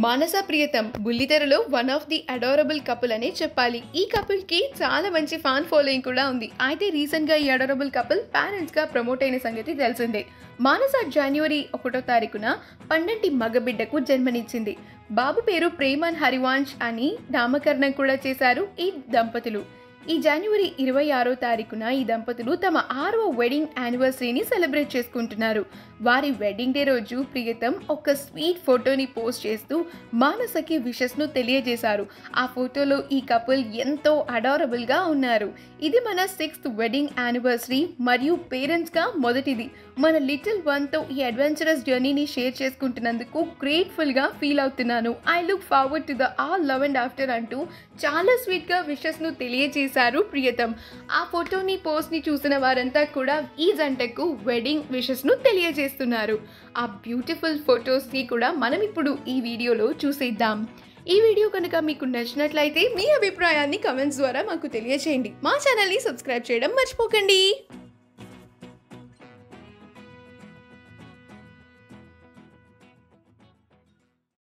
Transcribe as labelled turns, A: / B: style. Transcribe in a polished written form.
A: మానస ప్రియతం బుల్లితెరలో one of the adorable couple అనే చెప్పాలి. ఈ కపుల్ కి చాలా మంచి ఫ్యాన్ ఫాలోయింగ్ కూడా ఉంది. అయితే రీసెంట్ గా ఈ అడోరబుల్ కపుల్ పేరెంట్స్ గా ప్రమోట్ అయిన సంగతి తెలిసిందే. మానస జనవరి 1వ తారీఖున పండంటి మగబిడ్డకు జన్మనిచ్చింది. బాబు పేరు ప్రేమన్ హరివాంశ్ అని నామకరణం కూడా చేశారు ఈ దంపతులు. ఈ జనవరి 26వ తారీఖున ఈ దంపతులు తమ 6వ వెడ్డింగ్ యానివర్సరీని సెలబ్రేట్ చేసుకుంటున్నారు. వారి వెడ్డింగ్ డే రోజు ప్రియతం ఒక స్వీట్ ఫోటోని పోస్ట్ చేస్తూ మానసకి విషెస్ను తెలియజేశారు. ఆ ఫోటోలో ఈ కపుల్ ఎంతో అడారబుల్గా ఉన్నారు. ఇది మన 6th వెడ్డింగ్ యానివర్సరీ మరియు పేరెంట్స్గా మొదటిది. మన లిటిల్ వన్తో ఈ అడ్వెంచరస్ జర్నీని షేర్ చేసుకుంటున్నందుకు గ్రేట్ఫుల్గా ఫీల్ అవుతున్నాను. I look forward to the all love and after అంటూ చాలా స్వీట్గా విషెస్ను తెలియజేశారు ప్రియతం. ఆ ఫోటోని పోస్ట్ని చూసిన వారంతా కూడా ఈ జంటకు వెడ్డింగ్ విషెస్ను తెలియజేస్తున్నారు. ఆ బ్యూటిఫుల్ ఫొటోస్ని కూడా మనం ఇప్పుడు ఈ వీడియోలో చూసేద్దాం. ఈ వీడియో కనుక మీకు నచ్చినట్లయితే మీ అభిప్రాయాన్ని కమెంట్స్ ద్వారా మాకు తెలియజేయండి. మా ఛానల్ని సబ్స్క్రైబ్ చేయడం మర్చిపోకండి.